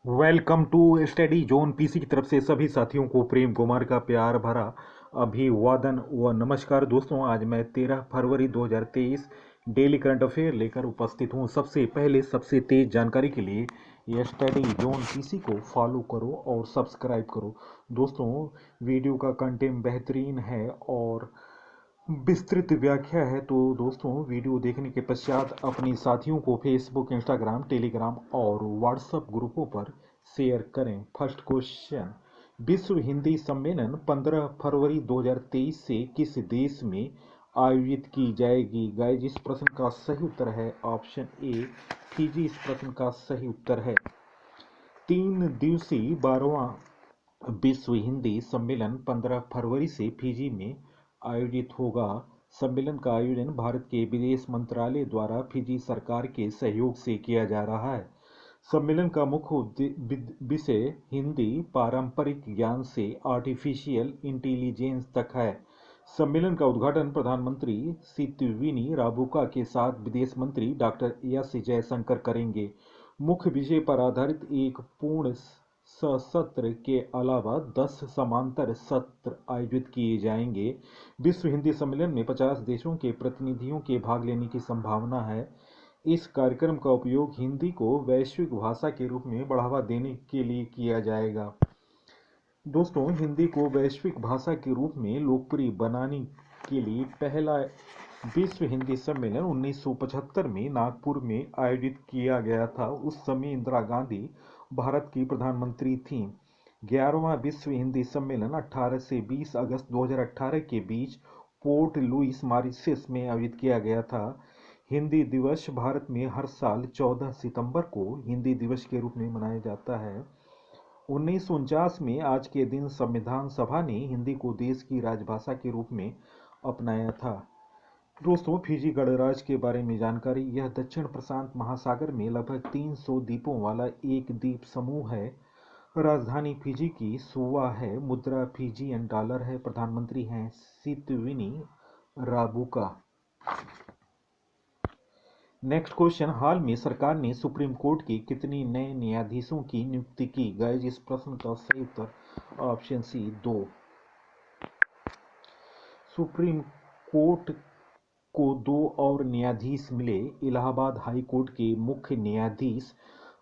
Welcome to study zone PC की तरफ से सभी साथियों को प्रेम कुमार का प्यार भरा अभिवादन व नमस्कार। दोस्तों, आज मैं 13 फरवरी 2023 डेली करंट अफेयर लेकर उपस्थित हूँ। सबसे पहले सबसे तेज जानकारी के लिए ये स्टडी जोन पीसी को फॉलो करो और सब्सक्राइब करो। दोस्तों, वीडियो का कंटेंट बेहतरीन है और विस्तृत व्याख्या है, तो दोस्तों वीडियो देखने के पश्चात अपने साथियों को फेसबुक, इंस्टाग्राम, टेलीग्राम और व्हाट्सएप ग्रुपों पर शेयर करें। फर्स्ट क्वेश्चन, विश्व हिंदी सम्मेलन 15 फरवरी 2023 से किस देश में आयोजित की जाएगी? गाइज, इस प्रश्न का सही उत्तर है ऑप्शन ए, फिजी। इस प्रश्न का सही उत्तर है। 3 दिवसीय 12वां विश्व हिंदी सम्मेलन 15 फरवरी से फिजी में आयोजित होगा। सम्मेलन का आयोजन भारत के विदेश मंत्रालय द्वारा फिजी सरकार के सहयोग से किया जा रहा है। सम्मेलन का मुख्य विषय हिंदी पारंपरिक ज्ञान से आर्टिफिशियल इंटेलिजेंस तक है। सम्मेलन का उद्घाटन प्रधानमंत्री सितविनी राबुका के साथ विदेश मंत्री डॉक्टर एस जयशंकर करेंगे। मुख्य विषय पर आधारित एक पूर्ण सत्र के अलावा 10 समांतर सत्र आयोजित किए जाएंगे। विश्व हिंदी सम्मेलन में 50 देशों के प्रतिनिधियों के भाग लेने की संभावना है। इस कार्यक्रम का उपयोग हिंदी को वैश्विक भाषा के रूप में बढ़ावा देने के लिए किया जाएगा। दोस्तों, हिंदी को वैश्विक भाषा के रूप में लोकप्रिय बनाने के लिए पहला विश्व हिंदी सम्मेलन 1975 में नागपुर में आयोजित किया गया था। उस समय इंदिरा गांधी भारत की प्रधानमंत्री थीं। 11वां विश्व हिंदी सम्मेलन 18 से 20 अगस्त 2018 के बीच पोर्ट लुइस, मॉरिशस में आयोजित किया गया था। हिंदी दिवस भारत में हर साल 14 सितंबर को हिंदी दिवस के रूप में मनाया जाता है। 1949 में आज के दिन संविधान सभा ने हिंदी को देश की राजभाषा के रूप में अपनाया था। दोस्तों, फिजी गणराज्य के बारे में जानकारी। यह दक्षिण प्रशांत महासागर में लगभग 300 द्वीपों वाला एक द्वीप समूह है। राजधानी फिजी की सुवा है। मुद्रा फिजियन डॉलर है। प्रधानमंत्री हैं सितविनी राबुका। नेक्स्ट क्वेश्चन, हाल में सरकार ने सुप्रीम कोर्ट के कितने नए न्यायाधीशों की नियुक्ति की? गाइज, इस प्रश्न का सही उत्तर ऑप्शन सी, 2। सुप्रीम कोर्ट को 2 और न्यायाधीश मिले। इलाहाबाद हाई कोर्ट के मुख्य न्यायाधीश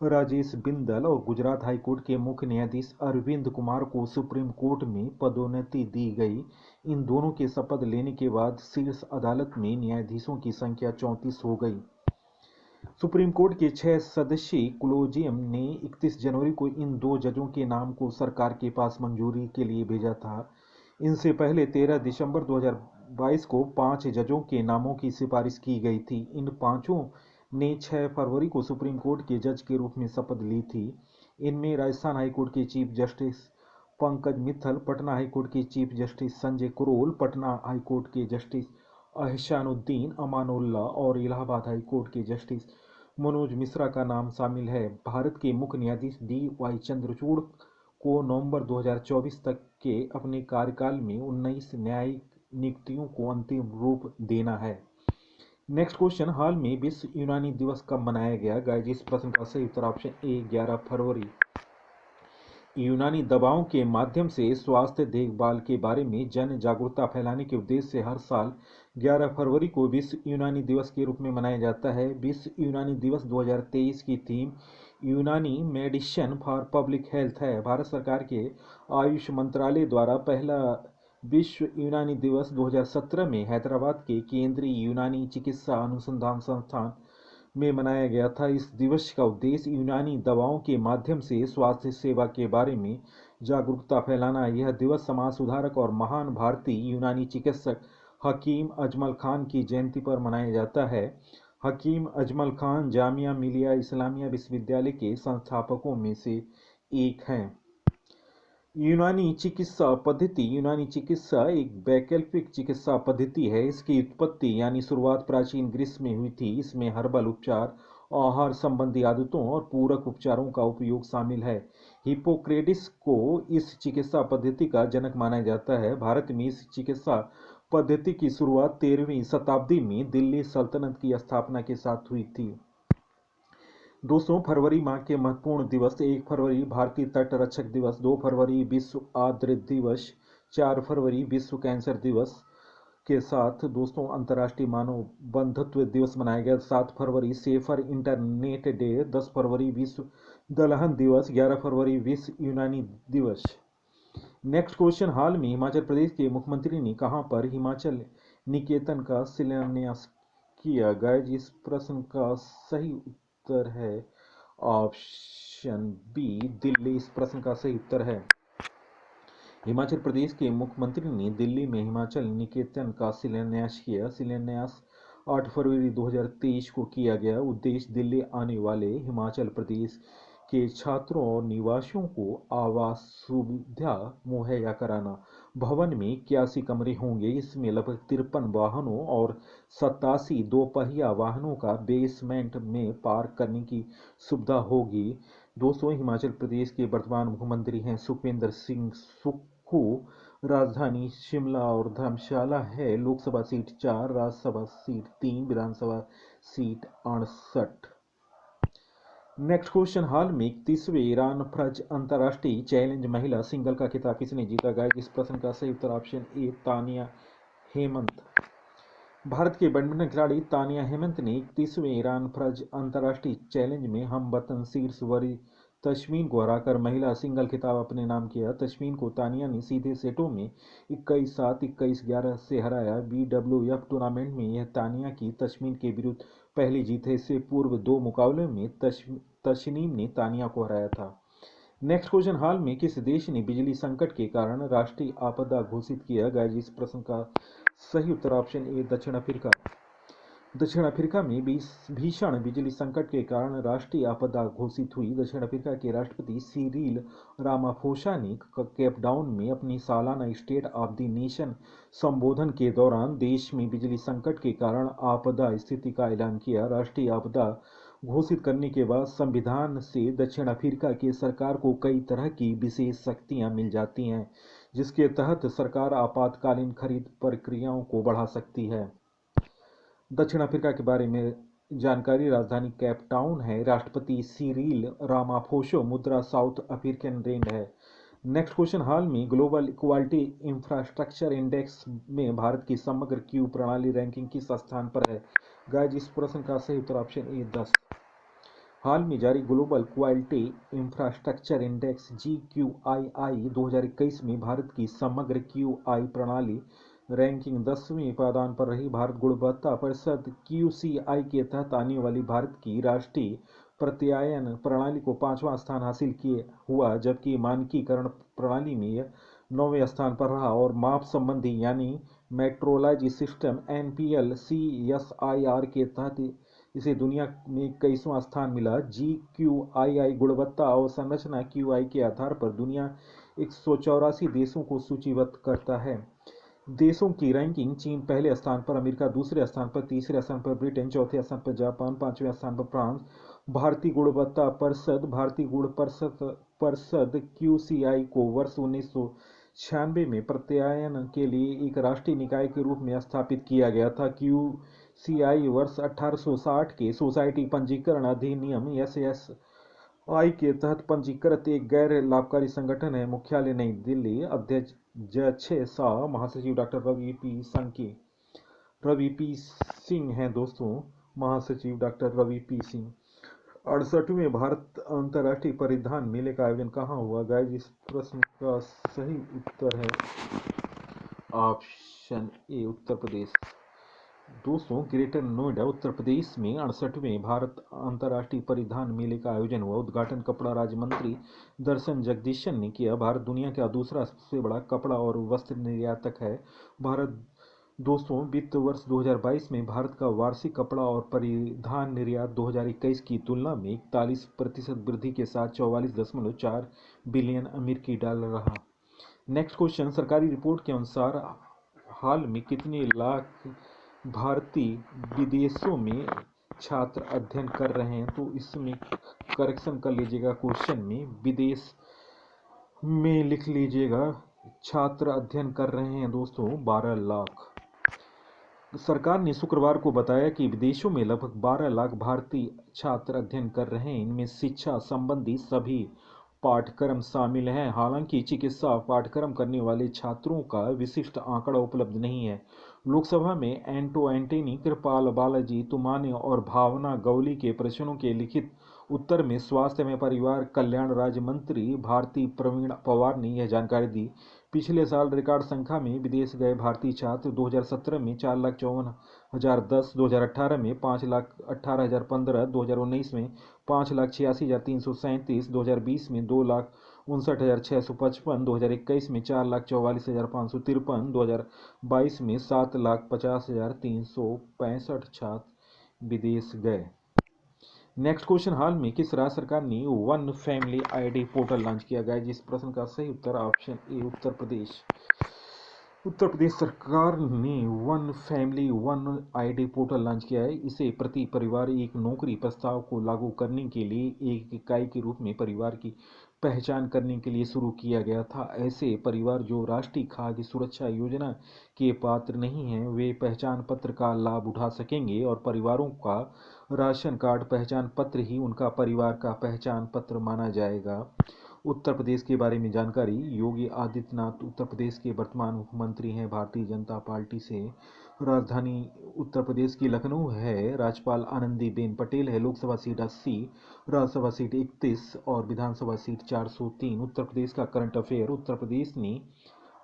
राजेश बिंदल और गुजरात हाई कोर्ट के मुख्य न्यायाधीश अरविंद कुमार को सुप्रीम कोर्ट में पदोन्नति दी गई। इन दोनों के शपथ लेने के बाद शीर्ष अदालत में न्यायाधीशों की संख्या 34 हो गई। सुप्रीम कोर्ट के 6 सदस्यीय कोलेजियम ने 31 जनवरी को इन 2 जजों के नाम को सरकार के पास मंजूरी के लिए भेजा था। इनसे पहले 13 दिसंबर 2022 को 5 जजों के नामों की सिफारिश की गई थी। इन पांचों ने 6 फरवरी को सुप्रीम कोर्ट के जज के रूप में शपथ ली थी। इनमें राजस्थान हाईकोर्ट के chief justice Pankaj Mittal, Patna high court के chief justice Sanjay Karol, Patna high court के जस्टिस एहसानुद्दीन अमानुल्ला और इलाहाबाद हाईकोर्ट के जस्टिस मनोज मिश्रा का नाम शामिल है। भारत के मुख्य न्यायाधीश डी.वाई. चंद्रचूड़ को नवंबर 2024 तक के अपने कार्यकाल में 19 न्यायिक नियुक्तियों को अंतिम रूप देना है। नेक्स्ट क्वेश्चन, हाल में विश्व यूनानी दिवस कब मनाया गया? गाइस, इस प्रश्न का सही उत्तर ऑप्शन ए, 11 फरवरी। यूनानी दवाओं के माध्यम से स्वास्थ्य देखभाल के बारे में जन जागरूकता फैलाने के उद्देश्य से हर साल 11 फरवरी को विश्व यूनानी दिवस के रूप में मनाया जाता है। विश्व यूनानी दिवस 2023 की थीम यूनानी मेडिसिन फॉर पब्लिक हेल्थ है। भारत सरकार के आयुष मंत्रालय द्वारा पहला विश्व यूनानी दिवस 2017 में हैदराबाद के केंद्रीय यूनानी चिकित्सा अनुसंधान संस्थान में मनाया गया था। इस दिवस का उद्देश्य यूनानी दवाओं के माध्यम से स्वास्थ्य सेवा के बारे में जागरूकता फैलाना है। यह दिवस समाज सुधारक और महान भारतीय यूनानी चिकित्सक हकीम अजमल खान की जयंती पर मनाया जाता है। हकीम अजमल खान जामिया मिलिया इस्लामिया विश्वविद्यालय के संस्थापकों में से एक हैं। यूनानी चिकित्सा पद्धति। यूनानी चिकित्सा एक वैकल्पिक चिकित्सा पद्धति है। इसकी उत्पत्ति यानी शुरुआत प्राचीन ग्रीस में हुई थी। इसमें हर्बल उपचार, आहार संबंधी आदतों और पूरक उपचारों का उपयोग शामिल है। हिप्पोक्रेटिस को इस चिकित्सा पद्धति का जनक माना जाता है। भारत में इस चिकित्सा पद्धति की शुरुआत 13वीं शताब्दी में दिल्ली सल्तनत की स्थापना के साथ हुई थी। दोस्तों, फरवरी माह के महत्वपूर्ण दिवस: 1 फरवरी भारतीय तट रक्षक दिवस, 2 फरवरी विश्व आर्द्र दिवस, 4 फरवरी विश्व कैंसर दिवस के साथ दोस्तों अंतर्राष्ट्रीय मानव बंधुत्व दिवस मनाया गया। 7 फरवरी सेफर इंटरनेट डे, 10 फरवरी विश्व दलहन दिवस, 11 फरवरी विश्व यूनानी दिवस। नेक्स्ट क्वेश्चन: हाल में हिमाचल प्रदेश के मुख्यमंत्री ने कहां पर हिमाचल निकेतन का शिलान्यास किया? गाइज, इस प्रश्न का सही उत्तर है ऑप्शन बी, दिल्ली। इस प्रश्न का सही उत्तर है हिमाचल प्रदेश के मुख्यमंत्री ने दिल्ली में हिमाचल निकेतन का शिलान्यास किया। शिलान्यास 8 फरवरी 2023 को किया गया। उद्देश्य दिल्ली आने वाले हिमाचल प्रदेश के छात्रों और निवासियों को आवास सुविधा मुहैया कराना। भवन में 81 कमरे होंगे। इसमें लगभग 53 वाहनों और 87 दोपहिया वाहनों का बेसमेंट में पार्क करने की सुविधा होगी। दोस्तों, हिमाचल प्रदेश के वर्तमान मुख्यमंत्री हैं सुखविंदर सिंह सुक्खू। राजधानी शिमला और धर्मशाला है। लोकसभा सीट 4, राज्यसभा सीट 3, विधानसभा सीट 68। नेक्स्ट क्वेश्चन: हाल में 31वें ईरान फ्रज अंतर्राष्ट्रीय चैलेंज महिला सिंगल का खिताब किसने जीता? गाइस, इस प्रश्न का सही उत्तर ऑप्शन ए, तानिया हेमंत। भारत के बैडमिंटन खिलाड़ी तानिया हेमंत ने 31वें ईरान फ्रज अंतर्राष्ट्रीय चैलेंज में हमवतन शीर्ष वरीय तस्मीन को हराकर महिला सिंगल खिताब अपने नाम किया। तस्मीन को तानिया ने सीधे सेटों में 21-7, 21-11 से हराया। BWF टूर्नामेंट में यह तानिया की तस्मीन के विरुद्ध पहली जीत है। इससे पूर्व 2 मुकाबलों में तस्नीम ने तानिया को हराया था। नेक्स्ट क्वेश्चन: हाल में किस देश ने बिजली संकट के कारण राष्ट्रीय आपदा घोषित किया? गाइस, इस प्रश्न का सही उत्तर ऑप्शन ए, दक्षिण अफ्रीका। दक्षिण अफ्रीका में भीषण बिजली संकट के कारण राष्ट्रीय आपदा घोषित हुई। दक्षिण अफ्रीका के राष्ट्रपति सिरिल रामाफोसा ने केपटाउन में अपनी सालाना स्टेट ऑफ द नेशन संबोधन के दौरान देश में बिजली संकट के कारण आपदा स्थिति का ऐलान किया। राष्ट्रीय आपदा घोषित करने के बाद संविधान से दक्षिण अफ्रीका की सरकार को कई तरह की विशेष शक्तियां मिल जाती हैं, जिसके तहत सरकार आपातकालीन खरीद प्रक्रियाओं को बढ़ा सकती है। दक्षिण अफ्रीका के बारे में जानकारी: राजधानी केप टाउन है। राष्ट्रपति सिरिल रामाफोसा। मुद्रा साउथ अफ्रीकन रैंड है। नेक्स्ट क्वेश्चन: हाल में ग्लोबल इक्वालिटी इंफ्रास्ट्रक्चर इंडेक्स में भारत की समग्र क्यू प्रणाली रैंकिंग किस स्थान पर है? गाइस, इस प्रश्न का सही उत्तर ऑप्शन ए, 10। हाल में जारी global quality infrastructure index GQII 2021 में भारत की समग्र QI प्रणाली रैंकिंग 10वें पायदान पर रही। भारत गुणवत्ता परिषद QCI के तहत आने वाली भारत की राष्ट्रीय प्रत्यायन प्रणाली को 5वां स्थान हासिल किए हुआ, जबकि मानकीकरण प्रणाली में यह 9वें स्थान पर रहा। और माप संबंधी यानी मेट्रोलॉजी सिस्टम NPL CSIR के तहत इसे दुनिया में 21वां स्थान मिला। GQII गुणवत्ता और संरचना QI के आधार पर दुनिया 184 देशों को सूचीबद्ध करता है। देशों की रैंकिंग: चीन पहले स्थान पर, अमेरिका दूसरे स्थान पर, तीसरे स्थान पर ब्रिटेन, चौथे स्थान पर जापान, 5वें स्थान पर फ्रांस। भारतीय गुणवत्ता परिषद QCI को वर्ष 1996 में प्रत्यायन के लिए एक राष्ट्रीय निकाय के रूप में स्थापित किया गया था। QCI वर्ष 1860 के सोसाइटी पंजीकरण अधिनियम SSI के तहत पंजीकृत एक गैर लाभकारी संगठन है। मुख्यालय नई दिल्ली। अध्यक्ष शाह, महासचिव डॉक्टर रवि पी सिंह हैं दोस्तों। महासचिव डॉक्टर रवि पी सिंह। 68वें भारत अंतर्राष्ट्रीय परिधान मेले का आयोजन कहाँ हुआ? गाइस, इस प्रश्न का सही उत्तर है ऑप्शन ए, उत्तर प्रदेश। दोस्तों, ग्रेटर नोएडा उत्तर प्रदेश में 68वें भारत अंतर्राष्ट्रीय परिधान मेले का आयोजन हुआ। उद्घाटन कपड़ा राज्य मंत्री दर्शन जगदीशन ने किया। भारत दुनिया का दूसरा सबसे बड़ा कपड़ा और वस्त्र निर्यातक है। दोस्तों, वित्त वर्ष 2022 में भारत का वार्षिक कपड़ा और परिधान निर्यात 2021 की तुलना में 41% वृद्धि के साथ 44.4 बिलियन अमेरिकी डॉलर रहा। नेक्स्ट क्वेश्चन: सरकारी रिपोर्ट के अनुसार हाल में कितने लाख भारतीय विदेशों में छात्र अध्ययन कर रहे हैं? तो इसमें करेक्शन कर लीजिएगा, क्वेश्चन में विदेश में लिख लीजिएगा। छात्र अध्ययन कर रहे हैं दोस्तों 12 लाख। सरकार ने शुक्रवार को बताया कि विदेशों में लगभग 12 लाख भारतीय छात्र अध्ययन कर रहे हैं, इनमें शिक्षा संबंधी सभी पाठ्यक्रम शामिल हैं। हालांकि चिकित्सा पाठ्यक्रम करने वाले छात्रों का विशिष्ट आंकड़ा उपलब्ध नहीं है। लोकसभा में एंटो एंटनी, कृपाल बालाजी तुमाने और भावना गवली के प्रश्नों के लिखित उत्तर में स्वास्थ्य एवं परिवार कल्याण राज्य मंत्री भारती प्रवीण पवार ने यह जानकारी दी। पिछले साल रिकॉर्ड संख्या में विदेश गए भारतीय छात्र 2017 में 4,54,010, 2018 में 5,18,015, 2019 में 5,86,337, 2020 में 2,59,655, 2021 में 4,44,553, 2022 में 7,50,365 छात्र विदेश गए। नेक्स्ट क्वेश्चन, हाल में किस राज्य सरकार ने one family ID portal launch किया गया? जिस प्रश्न का सही उत्तर ऑप्शन ए उत्तर प्रदेश। उत्तर प्रदेश सरकार ने one family one ID portal launch किया है। इसे प्रति परिवार एक नौकरी प्रस्ताव को लागू करने के लिए एक इकाई के रूप में परिवार की पहचान करने के लिए शुरू किया गया था। ऐसे परिवार जो राष्ट्रीय खाद्य सुरक्षा योजना के पात्र नहीं हैं, वे पहचान पत्र का लाभ उठा सकेंगे और परिवारों का राशन कार्ड पहचान पत्र ही उनका परिवार का पहचान पत्र माना जाएगा। उत्तर प्रदेश के बारे में जानकारी, योगी आदित्यनाथ उत्तर प्रदेश के वर्तमान मुख्यमंत्री हैं। भारतीय जनता पार्टी से राजधानी उत्तर प्रदेश की लखनऊ है। राज्यपाल आनंदीबेन पटेल है। लोकसभा सीट 80, राज्यसभा सीट 31 और विधानसभा सीट 403। उत्तर प्रदेश का करंट अफेयर, उत्तर प्रदेश ने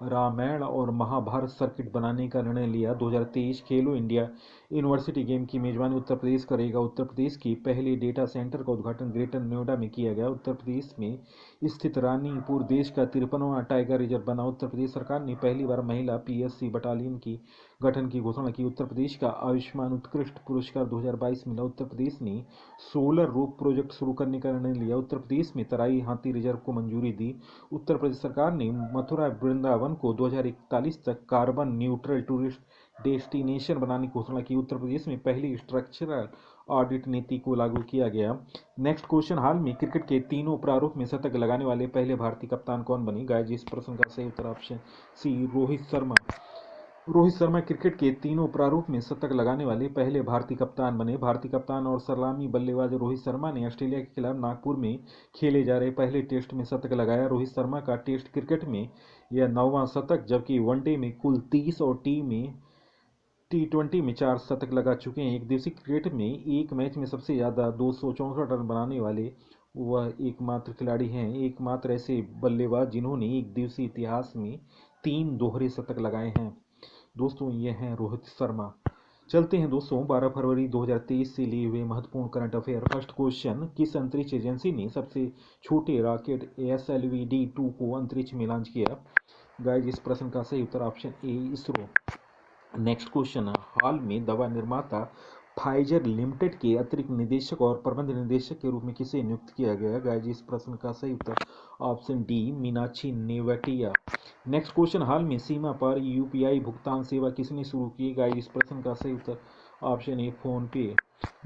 रामायण और महाभारत सर्किट बनाने का निर्णय लिया। 2023 खेलो इंडिया यूनिवर्सिटी गेम की मेजबानी उत्तर प्रदेश करेगा। उत्तर प्रदेश की पहले डेटा सेंटर का उद्घाटन ग्रेटर नोएडा में किया गया। उत्तर प्रदेश में स्थित रानीपुर देश का 53वां टाइगर रिजर्व बना। उत्तर प्रदेश सरकार ने पहली बार महिला पीएससी बटालियन की गठन की घोषणा की। उत्तर प्रदेश का आयुष्मान उत्कृष्ट पुरस्कार 2022 मिला। उत्तर प्रदेश ने सोलर रूफ प्रोजेक्ट शुरू करने का निर्णय लिया। उत्तर प्रदेश में तराई हाथी रिजर्व को मंजूरी दी। उत्तर प्रदेश सरकार ने मथुरा वृंदावन को 2041 तक कार्बन न्यूट्रल टूरिस्ट डेस्टिनेशन बनाने की घोषणा की। उत्तर प्रदेश में पहली स्ट्रक्चरल ऑडिट नीति को लागू किया गया। नेक्स्ट क्वेश्चन, हाल में क्रिकेट के तीनों प्रारूप में शतक लगाने वाले पहले भारतीय कप्तान कौन बने? गाइस, इस प्रश्न का सही उत्तर option C Rohit Sharma. Rohit Sharma cricket के तीनों प्रारूप में शतक लगाने वाले पहले भारतीय कप्तान बने। भारतीय कप्तान और सलामी बल्लेबाज रोहित शर्मा ने ऑस्ट्रेलिया के खिलाफ नागपुर में खेले जा रहे पहले टेस्ट में शतक लगाया। रोहित शर्मा का टेस्ट क्रिकेट में यह 9वां शतक, जबकि वनडे में कुल 30 और टी20 में 4 शतक लगा चुके हैं। एक दिवसीय क्रिकेट में एक मैच में सबसे ज़्यादा 264 रन बनाने वाले वह एकमात्र खिलाड़ी हैं। एकमात्र ऐसे बल्लेबाज जिन्होंने एक दिवसीय इतिहास में 3 दोहरे शतक लगाए हैं। दोस्तों, ये हैं रोहित शर्मा। चलते हैं दोस्तों 12 फरवरी 2023 से लिए हुए महत्वपूर्ण करंट अफेयर। फर्स्ट क्वेश्चन, किस अंतरिक्ष एजेंसी ने सबसे छोटे रॉकेट SLV-D2 को अंतरिक्ष में लॉन्च किया? गाइस, इस प्रश्न का सही उत्तर option A ISRO. Next question, हाल में दवा निर्माता फाइजर लिमिटेड के अतिरिक्त निदेशक और प्रबंध निदेशक के रूप में किसे नियुक्त किया गया? गाइस, इस प्रश्न का सही उत्तर option D Meenakshi Newatia. Next question, हाल में सीमा पर यूपीआई भुगतान सेवा किसने शुरू की? गाइस, इस प्रश्न का सही उत्तर ऑप्शन ए फोन पे।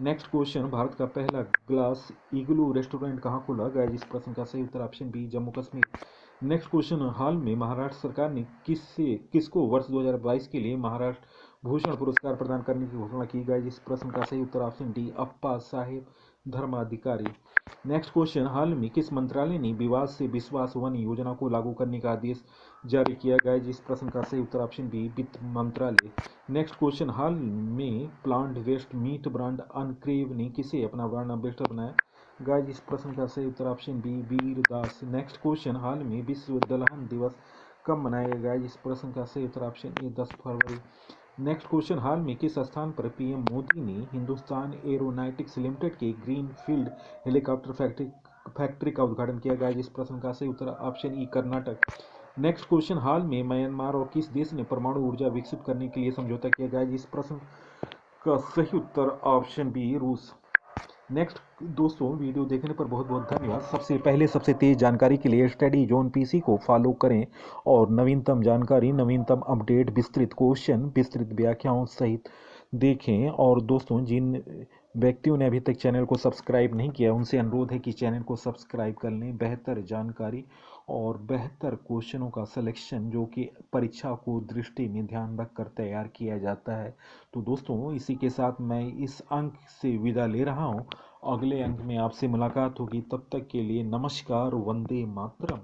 नेक्स्ट क्वेश्चन, भारत का पहला ग्लास इग्लू रेस्टोरेंट कहाँ खुला? गाइस, इस प्रश्न का सही उत्तर option B Jammu Kashmir. Next question, हाल में महाराष्ट्र सरकार ने किसको वर्ष 2022 के लिए महाराष्ट्र भूषण पुरस्कार प्रदान करने की घोषणा की? गई। इस प्रश्न का सही उत्तर ऑप्शन डी अप्पा साहेब धर्माधिकारी। नेक्स्ट क्वेश्चन, हाल में किस मंत्रालय ने विवाद से विश्वास वन योजना को लागू करने का आदेश जारी किया गया? इस प्रश्न का सही उत्तर ऑप्शन बी वित्त मंत्रालय। नेक्स्ट क्वेश्चन, हाल में प्लांट वेस्ट मीट ब्रांड अनक्रेव ने किसे अपना ब्रांड एम्बेसडर बनाया? गाइस, इस प्रश्न का सही उत्तर ऑप्शन बी वीर दास। नेक्स्ट क्वेश्चन, हाल में विश्व दलहन दिवस कब मनाया गया? इस प्रश्न का सही उत्तर ऑप्शन ए 10 फरवरी। नेक्स्ट क्वेश्चन, हाल में किस स्थान पर पीएम मोदी ने हिंदुस्तान एरोनॉटिक्स लिमिटेड के ग्रीन फील्ड हेलीकॉप्टर फैक्ट्री का उद्घाटन किया गया? इस प्रश्न का सही उत्तर option E Karnataka. Next question, हाल में म्यांमार और किस देश ने परमाणु ऊर्जा विकसित करने के लिए समझौता किया गया? इस प्रश्न का सही उत्तर ऑप्शन बी रूस। नेक्स्ट दोस्तों, वीडियो देखने पर बहुत बहुत धन्यवाद। सबसे पहले सबसे तेज जानकारी के लिए स्टडी जोन पीसी को फॉलो करें और नवीनतम जानकारी, नवीनतम अपडेट, विस्तृत क्वेश्चन, विस्तृत व्याख्याओं सहित देखें। और दोस्तों, जिन व्यक्तियों ने अभी तक चैनल को सब्सक्राइब नहीं किया, उनसे अनुरोध है कि चैनल को सब्सक्राइब कर लें। बेहतर जानकारी और बेहतर क्वेश्चनों का सिलेक्शन जो कि परीक्षा को दृष्टि में ध्यान रखकर तैयार किया जाता है। तो दोस्तों, इसी के साथ मैं इस अंक से विदा ले रहा हूँ। अगले अंक में आपसे मुलाकात होगी। तब तक के लिए नमस्कार, वंदे मातरम।